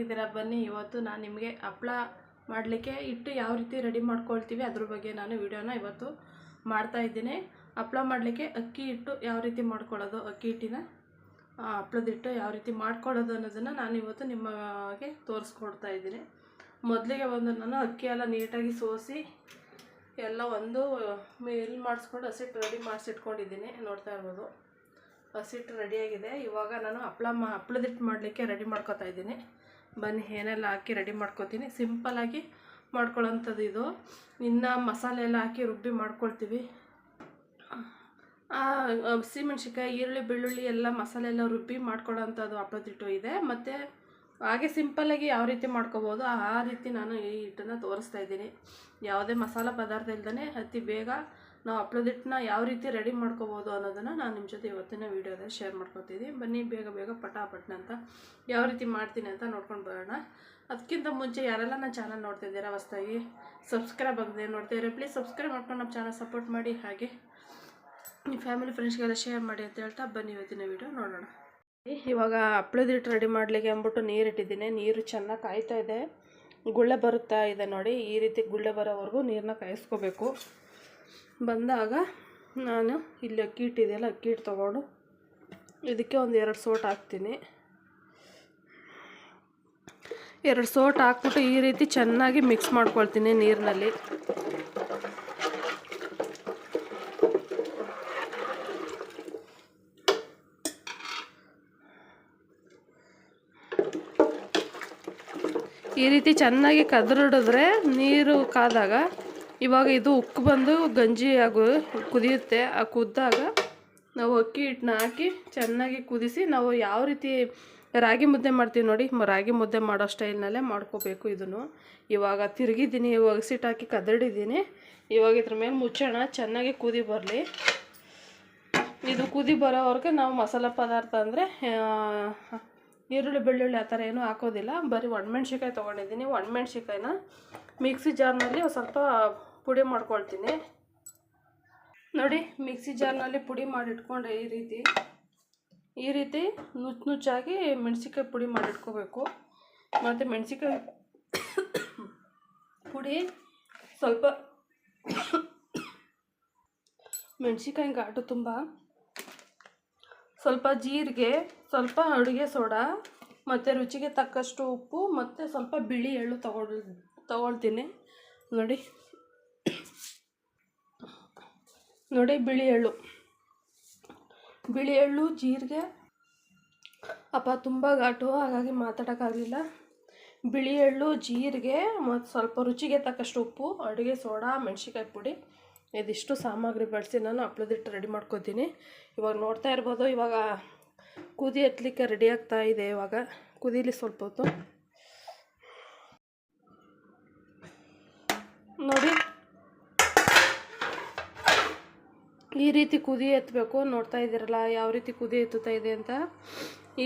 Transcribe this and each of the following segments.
ಹೇಗಿದ್ದೀರಾ? ಬನ್ನಿ ಇವತ್ತು ನಾನು ನಿಮಗೆ ಹಪ್ಪಳ ಮಾಡಲಿಕ್ಕೆ ಹಿಟ್ಟು ಯಾವ ರೀತಿ ರೆಡಿ ಮಾಡ್ಕೊಳ್ತೀವಿ ಅದ್ರ ಬಗ್ಗೆ ನಾನು ವಿಡಿಯೋನ ಇವತ್ತು ಮಾಡ್ತಾ ಇದ್ದೀನಿ. ಹಪ್ಪಳ ಮಾಡಲಿಕ್ಕೆ ಅಕ್ಕಿ ಹಿಟ್ಟು ಯಾವ ರೀತಿ ಮಾಡ್ಕೊಳ್ಳೋದು, ಅಕ್ಕಿ ಹಿಟ್ಟಿನ ಹಪ್ಪಳದ ಹಿಟ್ಟು ಯಾವ ರೀತಿ ಮಾಡ್ಕೊಳ್ಳೋದು ಅನ್ನೋದನ್ನು ನಾನು ಇವತ್ತು ನಿಮಗೆ ತೋರಿಸ್ಕೊಡ್ತಾ ಇದ್ದೀನಿ. ಮೊದಲಿಗೆ ನಾನು ಅಕ್ಕಿ ಎಲ್ಲ ನೀಟಾಗಿ ಸೋಸಿ ಎಲ್ಲ ಒಂದು ಮಿಲ್ ಮಾಡಿಸ್ಕೊಂಡು ಹಸಿಟ್ಟು ರೆಡಿ ಮಾಡಿಸಿಟ್ಕೊಂಡಿದ್ದೀನಿ. ನೋಡ್ತಾ ಇರ್ಬೋದು, ಹಸಿಟ್ಟು ರೆಡಿಯಾಗಿದೆ. ಇವಾಗ ನಾನು ಹಪ್ಪಳದ ಹಿಟ್ಟು ಮಾಡಲಿಕ್ಕೆ ರೆಡಿ ಮಾಡ್ಕೊತಾ ಇದ್ದೀನಿ. ಬನ್ನಿ ಏನೆಲ್ಲ ಹಾಕಿ ರೆಡಿ ಮಾಡ್ಕೊತೀನಿ. ಸಿಂಪಲ್ಲಾಗಿ ಮಾಡ್ಕೊಳ್ಳೋಂಥದ್ದು ಇದು. ಇನ್ನು ಮಸಾಲೆ ಎಲ್ಲ ಹಾಕಿ ರುಬ್ಬಿ ಮಾಡ್ಕೊಳ್ತೀವಿ. ಹಸಿಮೆಣ್ಸಿಕಾಯಿ, ಈರುಳ್ಳಿ, ಬೆಳ್ಳುಳ್ಳಿ ಎಲ್ಲ ಮಸಾಲೆ ಎಲ್ಲ ರುಬ್ಬಿ ಮಾಡ್ಕೊಳ್ಳೋಂಥದ್ದು ಹಪ್ಪಳದ ಹಿಟ್ಟು ಇದೆ. ಮತ್ತು ಹಾಗೆ ಸಿಂಪಲ್ಲಾಗಿ ಯಾವ ರೀತಿ ಮಾಡ್ಕೋಬೋದು ಆ ರೀತಿ ನಾನು ಈ ಹಿಟ್ಟನ್ನು ತೋರಿಸ್ತಾ ಇದ್ದೀನಿ. ಯಾವುದೇ ಮಸಾಲ ಪದಾರ್ಥ ಇಲ್ಲದೇ ಅತಿ ಬೇಗ ನಾವು ಹಪ್ಪಳದ ಹಿಟ್ಟನ್ನ ಯಾವ ರೀತಿ ರೆಡಿ ಮಾಡ್ಕೋಬೋದು ಅನ್ನೋದನ್ನು ನಾನು ನಿಮ್ಮ ಜೊತೆ ಇವತ್ತಿನ ವೀಡಿಯೋದಲ್ಲಿ ಶೇರ್ ಮಾಡ್ಕೊತೀನಿ. ಬನ್ನಿ ಬೇಗ ಪಟಾಪಟ್ನ ಅಂತ ಯಾವ ರೀತಿ ಮಾಡ್ತೀನಿ ಅಂತ ನೋಡ್ಕೊಂಡು ಬರೋಣ. ಅದಕ್ಕಿಂತ ಮುಂಚೆ ಯಾರೆಲ್ಲ ನನ್ನ ಚಾನಲ್ ನೋಡ್ತಾ ಇದ್ದೀರಾ ಹೊಸದಾಗಿ ಸಬ್ಸ್ಕ್ರೈಬ್ ಆಗದೆ ನೋಡ್ತಾಯಿದ್ರೆ ಪ್ಲೀಸ್ ಸಬ್ಸ್ಕ್ರೈಬ್ ಮಾಡ್ಕೊಂಡು ನಮ್ಮ ಚಾನಲ್ ಸಪೋರ್ಟ್ ಮಾಡಿ. ಹಾಗೆ ನಿಮ್ಮ ಫ್ಯಾಮಿಲಿ ಫ್ರೆಂಡ್ಸ್ಗೆಲ್ಲ ಶೇರ್ ಮಾಡಿ ಅಂತ ಹೇಳ್ತಾ ಬನ್ನಿ ಇವತ್ತಿನ ವೀಡಿಯೋ ನೋಡೋಣ. ಇವಾಗ ಹಪ್ಪಳದ ಹಿಟ್ಟು ರೆಡಿ ಮಾಡಲಿಕ್ಕೆ ಅಂದ್ಬಿಟ್ಟು ನೀರು ಇಟ್ಟಿದ್ದೀನಿ. ನೀರು ಚೆನ್ನಾಗಿ ಕಾಯ್ತಾ ಇದೆ, ಗುಳ್ಳೆ ಬರುತ್ತಾ ಇದೆ ನೋಡಿ. ಈ ರೀತಿ ಗುಳ್ಳೆ ಬರೋವರೆಗೂ ನೀರನ್ನ ಕಾಯಿಸ್ಕೋಬೇಕು. ಬಂದಾಗ ನಾನು ಇಲ್ಲಿ ಅಕ್ಕಿ ಹಿಟ್ಟಿದೆಯಲ್ಲ, ಅಕ್ಕಿ ಹಿಟ್ಟು ತೊಗೊಂಡು ಇದಕ್ಕೆ ಒಂದು 2 ಸೋಟ್ ಹಾಕ್ತೀನಿ. 2 ಸೋಟ್ ಹಾಕ್ಬಿಟ್ಟು ಈ ರೀತಿ ಚೆನ್ನಾಗಿ ಮಿಕ್ಸ್ ಮಾಡ್ಕೊಳ್ತೀನಿ ನೀರಿನಲ್ಲಿ. ಈ ರೀತಿ ಚೆನ್ನಾಗಿ ಕದರಿಡಿದ್ರೆ ನೀರು ಕಾದಾಗ ಇವಾಗ ಇದು ಉಕ್ಕು ಬಂದು ಗಂಜಿ ಕುದಿಯುತ್ತೆ. ಆ ಕುದ್ದಾಗ ನಾವು ಅಕ್ಕಿ ಹಿಟ್ಟನ್ನ ಹಾಕಿ ಚೆನ್ನಾಗಿ ಕುದಿಸಿ ನಾವು ಯಾವ ರೀತಿ ರಾಗಿ ಮುದ್ದೆ ಮಾಡ್ತೀವಿ ನೋಡಿ, ರಾಗಿ ಮುದ್ದೆ ಮಾಡೋ ಸ್ಟೈಲ್ನಲ್ಲೇ ಮಾಡ್ಕೋಬೇಕು ಇದನ್ನು. ಇವಾಗ ತಿರುಗಿದ್ದೀನಿ, ಇವಾಗ ಸಿಟ್ಟು ಹಾಕಿ ಕದಡಿದ್ದೀನಿ. ಇವಾಗ ಇದ್ರ ಮೇಲೆ ಮುಚ್ಚೋಣ, ಚೆನ್ನಾಗಿ ಕುದಿ ಬರಲಿ. ಇದು ಕುದಿ ಬರೋವರೆಗೆ ನಾವು ಮಸಾಲೆ ಪದಾರ್ಥ ಅಂದರೆ ಈರುಳ್ಳಿ, ಬೆಳ್ಳುಳ್ಳಿ ಆ ಥರ ಏನೂ ಹಾಕೋದಿಲ್ಲ. ಬರೀ ಒಣಮೆಣ್ಸಿಕಾಯಿ ತೊಗೊಂಡಿದ್ದೀನಿ. ಒಣಮೆಣ್ಸಿಕಾಯಿನ ಮಿಕ್ಸಿ ಜಾರ್ನಲ್ಲಿ ಸ್ವಲ್ಪ ಪುಡಿ ಮಾಡ್ಕೊಳ್ತೀನಿ ನೋಡಿ. ಮಿಕ್ಸಿ ಜಾರ್ನಲ್ಲಿ ಪುಡಿ ಮಾಡಿಟ್ಕೊಂಡೆ ಈ ರೀತಿ ನುಚ್ಚಾಗಿ ಮೆಣಸಿಕಾಯಿ ಪುಡಿ ಮಾಡಿಟ್ಕೋಬೇಕು. ಮತ್ತು ಮೆಣಸಿಕಾಯಿ ಪುಡಿ ಸ್ವಲ್ಪ ಮೆಣಸಿಕಾಯಿ ಘಾಟು ತುಂಬ, ಸ್ವಲ್ಪ ಜೀರಿಗೆ, ಸ್ವಲ್ಪ ಅಡುಗೆ ಸೋಡಾ, ಮತ್ತು ರುಚಿಗೆ ತಕ್ಕಷ್ಟು ಉಪ್ಪು, ಮತ್ತು ಸ್ವಲ್ಪ ಬಿಳಿ ಎಳ್ಳು ತಗೊಳ್ತೀನಿ ನೋಡಿ ಬಿಳಿ ಎಳ್ಳು, ಜೀರಿಗೆ. ತುಂಬ ಘಾಟು ಹಾಗಾಗಿ ಮಾತಾಡೋಕ್ಕಾಗಲಿಲ್ಲ. ಬಿಳಿ ಎಳ್ಳು, ಜೀರಿಗೆ, ಮತ್ತು ಸ್ವಲ್ಪ ರುಚಿಗೆ ತಕ್ಕಷ್ಟು ಉಪ್ಪು, ಅಡುಗೆ ಸೋಡಾ, ಮೆಣಸಿಕಾಯಿ ಪುಡಿ, ಇದಿಷ್ಟು ಸಾಮಗ್ರಿ ಬಳಸಿ ನಾನು ಹಪ್ಪಳದ ಹಿಟ್ಟು ರೆಡಿ ಮಾಡ್ಕೊತೀನಿ. ಇವಾಗ ನೋಡ್ತಾ ಇರ್ಬೋದು, ಇವಾಗ ಕುದಿ ಹತ್ತಲಿಕ್ಕೆ ರೆಡಿ ಆಗ್ತಾ ಇದೆ. ಇವಾಗ ಕುದೀಲಿ ಸ್ವಲ್ಪ ಹೊತ್ತು ನೋಡಿ. ಈ ರೀತಿ ಕುದಿ ಎತ್ತಬೇಕು. ನೋಡ್ತಾ ಇದ್ದೀರಲ್ಲ ಯಾವ ರೀತಿ ಕುದಿ ಎತ್ತುತ್ತಾ ಇದೆ ಅಂತ.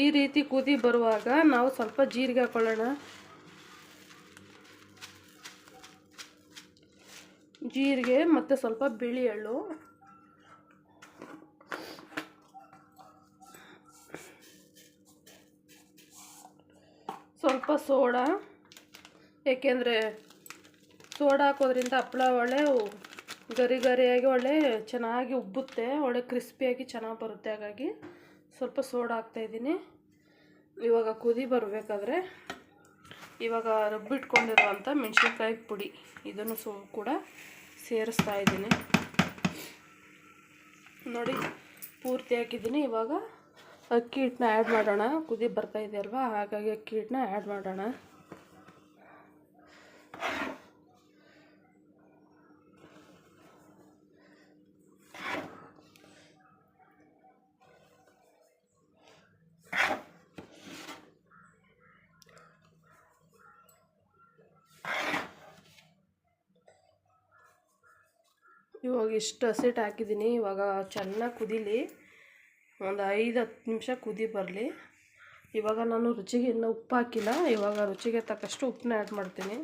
ಈ ರೀತಿ ಕುದಿ ಬರುವಾಗ ನಾವು ಸ್ವಲ್ಪ ಜೀರಿಗೆ ಹಾಕೊಳ್ಳೋಣ. ಜೀರಿಗೆ ಮತ್ತು ಸ್ವಲ್ಪ ಬಿಳಿ ಎಳ್ಳು, ಸ್ವಲ್ಪ ಸೋಡಾ. ಏಕೆಂದರೆ ಸೋಡಾ ಹಾಕೋದ್ರಿಂದ ಹಪ್ಪಳ ಒಳ್ಳೆ ಗರಿಯಾಗಿ ಒಳ್ಳೆ ಚೆನ್ನಾಗಿ ಉಬ್ಬುತ್ತೆ, ಒಳ್ಳೆ ಕ್ರಿಸ್ಪಿಯಾಗಿ ಚೆನ್ನಾಗಿ ಬರುತ್ತೆ. ಹಾಗಾಗಿ ಸ್ವಲ್ಪ ಸೋಡಾ ಹಾಕ್ತಾಯಿದ್ದೀನಿ. ಇವಾಗ ಕುದಿ ಬರಬೇಕಾದ್ರೆ ಇವಾಗ ರುಬ್ಬಿಟ್ಕೊಂಡಿರುವಂಥ ಮೆಣಸಿನ್ಕಾಯಿ ಪುಡಿ ಇದನ್ನು ಕೂಡ ಸೇರಿಸ್ತಾ ಇದ್ದೀನಿ ನೋಡಿ. ಪೂರ್ತಿ ಹಾಕಿದ್ದೀನಿ. ಇವಾಗ ಅಕ್ಕಿ ಹಿಟ್ಟನ್ನ ಆ್ಯಡ್ ಮಾಡೋಣ. ಕುದಿ ಬರ್ತಾ ಇದೆ ಅಲ್ವಾ, ಹಾಗಾಗಿ ಅಕ್ಕಿ ಹಿಟ್ಟನ್ನ ಆ್ಯಡ್ ಮಾಡೋಣ. ಇವಾಗ ಇಷ್ಟು ಹಸಿಟ್ಟು ಹಾಕಿದ್ದೀನಿ. ಇವಾಗ ಚೆನ್ನಾಗಿ ಕುದೀಲಿ, ಒಂದು 5-10 ನಿಮಿಷ ಕುದಿ ಬರಲಿ. ಇವಾಗ ನಾನು ರುಚಿಗೆ ಇನ್ನೂ ಉಪ್ಪು ಹಾಕಿಲ್ಲ. ಇವಾಗ ರುಚಿಗೆ ತಕ್ಕಷ್ಟು ಉಪ್ಪನ್ನ ಆ್ಯಡ್ ಮಾಡ್ತೀನಿ.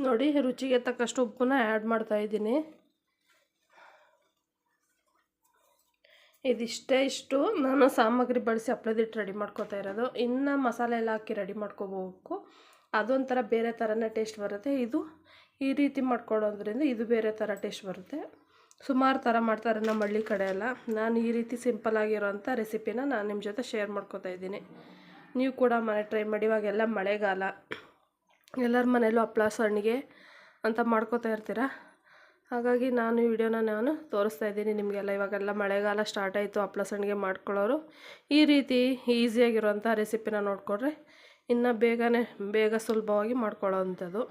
ನೋಡಿ ರುಚಿಗೆ ತಕ್ಕಷ್ಟು ಉಪ್ಪನ್ನ ಆ್ಯಡ್ ಮಾಡ್ತಾಯಿದ್ದೀನಿ. ಇಷ್ಟು ನಾನು ಸಾಮಗ್ರಿ ಬಳಸಿ ಹಪ್ಳದಿಟ್ಟು ರೆಡಿ ಮಾಡ್ಕೊತಾ ಇರೋದು. ಇನ್ನು ಮಸಾಲೆ ಎಲ್ಲ ಹಾಕಿ ರೆಡಿ ಮಾಡ್ಕೋಬೇಕು, ಅದೊಂಥರ ಬೇರೆ ಥರನೇ ಟೇಸ್ಟ್ ಬರುತ್ತೆ. ಇದು ಈ ರೀತಿ ಮಾಡ್ಕೊಳ್ಳೋದ್ರಿಂದ ಇದು ಬೇರೆ ಥರ ಟೇಸ್ಟ್ ಬರುತ್ತೆ. ಸುಮಾರು ಥರ ಮಾಡ್ತಾರೆ ನಮ್ಮ ಹಳ್ಳಿ ಕಡೆ ಎಲ್ಲ. ನಾನು ಈ ರೀತಿ ಸಿಂಪಲ್ಲಾಗಿರೋಂಥ ರೆಸಿಪಿನ ನಾನು ನಿಮ್ಮ ಜೊತೆ ಶೇರ್ ಮಾಡ್ಕೊತಾ ಇದ್ದೀನಿ. ನೀವು ಕೂಡ ಮನೆ ಟ್ರೈ ಮಾಡಿ. ಇವಾಗೆಲ್ಲ ಮಳೆಗಾಲ, ಎಲ್ಲರ ಮನೇಲೂ ಹಪ್ಳ ಸಣ್ಣಿಗೆ ಅಂತ ಮಾಡ್ಕೋತಾ ಇರ್ತೀರ. ಹಾಗಾಗಿ ನಾನು ಈ ವಿಡಿಯೋನ ನಾನು ತೋರಿಸ್ತಾ ಇದ್ದೀನಿ ನಿಮಗೆಲ್ಲ. ಇವಾಗೆಲ್ಲ ಮಳೆಗಾಲ ಸ್ಟಾರ್ಟ್ ಆಯಿತು, ಹಪ್ಳ ಸಣ್ಣಿಗೆ ಮಾಡ್ಕೊಳ್ಳೋರು ಈ ರೀತಿ ಈಸಿಯಾಗಿರೋಂಥ ರೆಸಿಪಿನ ನೋಡಿಕೊಂಡ್ರೆ ಇನ್ನು ಬೇಗ ಸುಲಭವಾಗಿ ಮಾಡ್ಕೊಳ್ಳೋ ಅಂಥದ್ದು.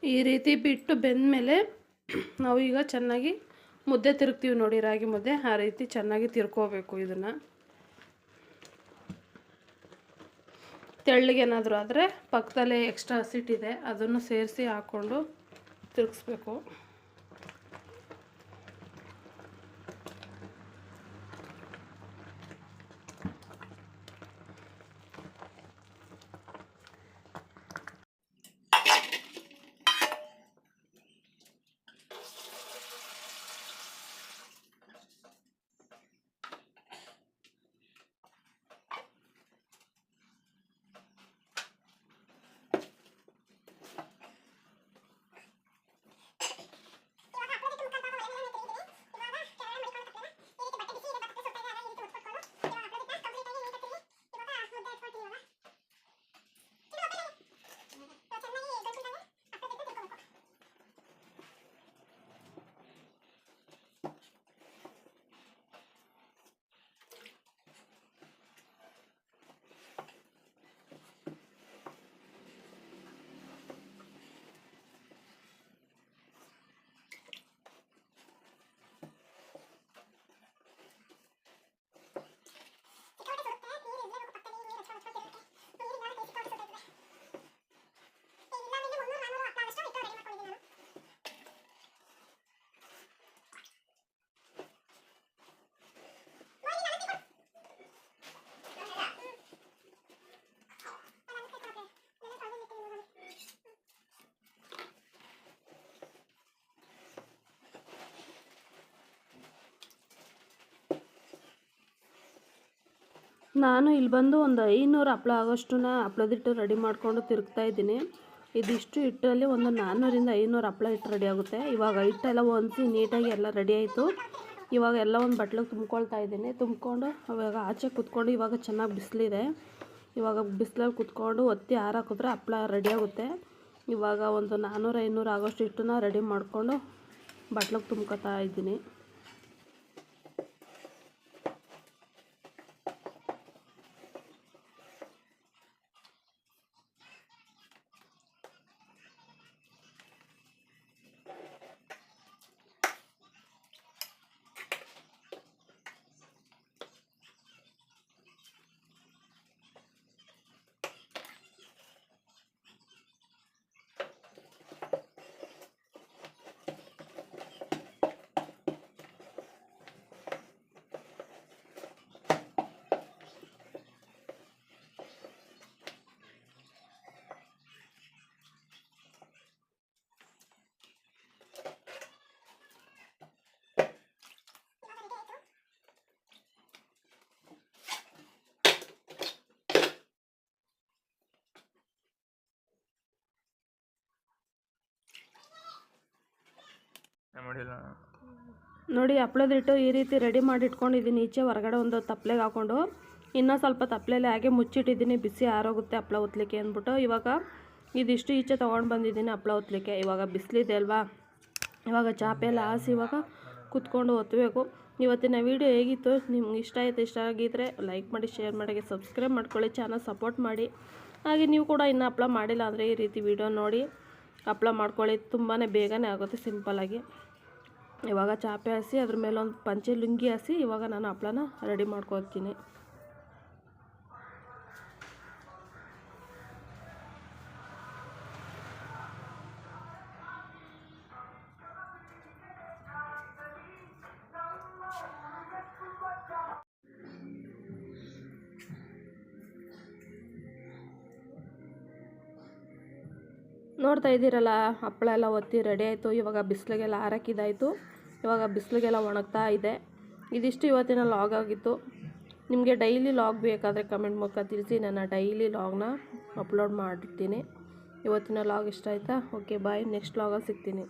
ಈ ರೀತಿ ಬಿಟ್ಟು ಬೆಂದಮೇಲೆ ನಾವು ಈಗ ಚೆನ್ನಾಗಿ ಮುದ್ದೆ ತಿರುಗ್ತೀವಿ ನೋಡಿ, ರಾಗಿ ಮುದ್ದೆ. ಆ ರೀತಿ ಚೆನ್ನಾಗಿ ತಿರ್ಕೋಬೇಕು. ಇದನ್ನು ತೆಳ್ಳಗೇನಾದರೂ ಆದರೆ ಪಕ್ಕದಲ್ಲೇ ಎಕ್ಸ್ಟ್ರಾ ಹಸಿಟ್ಟಿದೆ, ಅದನ್ನು ಸೇರಿಸಿ ಹಾಕ್ಕೊಂಡು ತಿರುಗಿಸ್ಬೇಕು. ನಾನು ಇಲ್ಲಿ ಬಂದು ಒಂದು 500 ಹಪ್ಪಳ ಆಗೋಷ್ಟನ್ನ ಹಪ್ಪಳದಿಟ್ಟು ರೆಡಿ ಮಾಡಿಕೊಂಡು ತಿರುಗ್ತಾ ಇದ್ದೀನಿ. ಇದಿಷ್ಟು ಹಿಟ್ಟಲ್ಲಿ ಒಂದು 400 ಇಂದ 500 ಹಪ್ಪಳ ಹಿಟ್ಟು ರೆಡಿ ಆಗುತ್ತೆ. ಇವಾಗ ಹಿಟ್ಟೆಲ್ಲ ಹೊಂದಿಸಿ ನೀಟಾಗಿ ಎಲ್ಲ ರೆಡಿ ಆಯಿತು. ಇವಾಗ ಎಲ್ಲ ಒಂದು ಬಟ್ಲಿಗೆ ತುಂಬ್ಕೊಳ್ತಾ ಇದ್ದೀನಿ. ತುಂಬಿಕೊಂಡು ಇವಾಗ ಆಚೆ ಕೂತ್ಕೊಂಡು, ಇವಾಗ ಚೆನ್ನಾಗಿ ಬಿಸಿಲಿದೆ, ಇವಾಗ ಬಿಸಿಲಲ್ಲಿ ಕೂತ್ಕೊಂಡು ಒತ್ತಿ ಹಾರಾಕಿದ್ರೆ ಹಪ್ಪಳ ರೆಡಿ ಆಗುತ್ತೆ. ಇವಾಗ ಒಂದು 400-500 ಆಗೋಷ್ಟು ಹಿಟ್ಟನ್ನ ರೆಡಿ ಮಾಡಿಕೊಂಡು ಬಟ್ಲಿಗೆ ತುಂಬ್ಕೊತಾ ಇದ್ದೀನಿ. ನೋಡಿ ಹಪ್ಪಳದಿಟ್ಟು ಈ ರೀತಿ ರೆಡಿ ಮಾಡಿ ಇಟ್ಕೊಂಡಿದ್ದೀನಿ. ಈಚೆ ಹೊರಗಡೆ ಒಂದು ತಪ್ಪಲೆಗೆ ಹಾಕ್ಕೊಂಡು ಇನ್ನೂ ಸ್ವಲ್ಪ ತಪ್ಪಲೆಯಲ್ಲಿ ಹಾಗೆ ಮುಚ್ಚಿಟ್ಟಿದ್ದೀನಿ, ಬಿಸಿ ಆರೋಗುತ್ತೆ ಹಪ್ಪಳ ಒತ್ತಲಿಕ್ಕೆ ಅಂದ್ಬಿಟ್ಟು. ಇವಾಗ ಇದಿಷ್ಟು ಈಚೆ ತೊಗೊಂಡು ಬಂದಿದ್ದೀನಿ ಹಪ್ಪಳ ಒತ್ತಲಿಕ್ಕೆ. ಇವಾಗ ಬಿಸಿಲಿದೆ ಅಲ್ವಾ, ಇವಾಗ ಚಾಪೆ ಎಲ್ಲ ಹಾಸಿ ಇವಾಗ ಕುತ್ಕೊಂಡು ಒತ್ತಬೇಕು. ಇವತ್ತಿನ ವಿಡಿಯೋ ಹೇಗಿತ್ತು, ನಿಮ್ಗೆ ಇಷ್ಟ ಆಗಿದ್ದರೆ ಲೈಕ್ ಮಾಡಿ, ಶೇರ್ ಮಾಡಿ, ಸಬ್ಸ್ಕ್ರೈಬ್ ಮಾಡ್ಕೊಳ್ಳಿ, ಚಾನಲ್ ಸಪೋರ್ಟ್ ಮಾಡಿ. ಹಾಗೆ ನೀವು ಕೂಡ ಇನ್ನೂ ಹಪ್ಪಳ ಮಾಡಿಲ್ಲ ಅಂದರೆ ಈ ರೀತಿ ವಿಡಿಯೋ ನೋಡಿ ಹಪ್ಪಳ ಮಾಡ್ಕೊಳ್ಳಿ. ತುಂಬಾ ಬೇಗನೆ ಆಗುತ್ತೆ ಸಿಂಪಲ್ಲಾಗಿ. ಇವಾಗ ಚಾಪೆ ಹಾಸಿ ಅದ್ರ ಮೇಲೆ ಒಂದು ಪಂಚೆ ಲುಂಗಿ ಹಾಸಿ ಇವಾಗ ನಾನು ಹಪ್ಪಳನ ರೆಡಿ ಮಾಡ್ಕೊತೀನಿ. ನೋಡ್ತಾ ಇದ್ದೀರಲ್ಲ, ಹಪ್ಪಳ ಎಲ್ಲ ಒತ್ತಿ ರೆಡಿ ಆಯಿತು. ಇವಾಗ ಬಿಸಿಲಿಗೆಲ್ಲ ಹಾರಾಕಿದ್ದಾಯಿತು. ಇವಾಗ ಬಿಸಿಲಿಗೆಲ್ಲ ಒಣಗ್ತಾ ಇದೆ. ಇದಿಷ್ಟು ಇವತ್ತಿನ ಲಾಗ್ ಆಗಿತ್ತು. ನಿಮಗೆ ಡೈಲಿ ಲಾಗ್ ಬೇಕಾದರೆ ಕಮೆಂಟ್ ಮೂಲಕ ತಿಳಿಸಿ. ನಾನು ಡೈಲಿ ಲಾಗ್ನ ಅಪ್ಲೋಡ್ ಮಾಡಿರ್ತೀನಿ. ಇವತ್ತಿನ ಲಾಗ್ ಇಷ್ಟ ಆಯಿತಾ? ಓಕೆ ಬಾಯ್, ನೆಕ್ಸ್ಟ್ ಲಾಗಲ್ಲಿ ಸಿಗ್ತೀನಿ.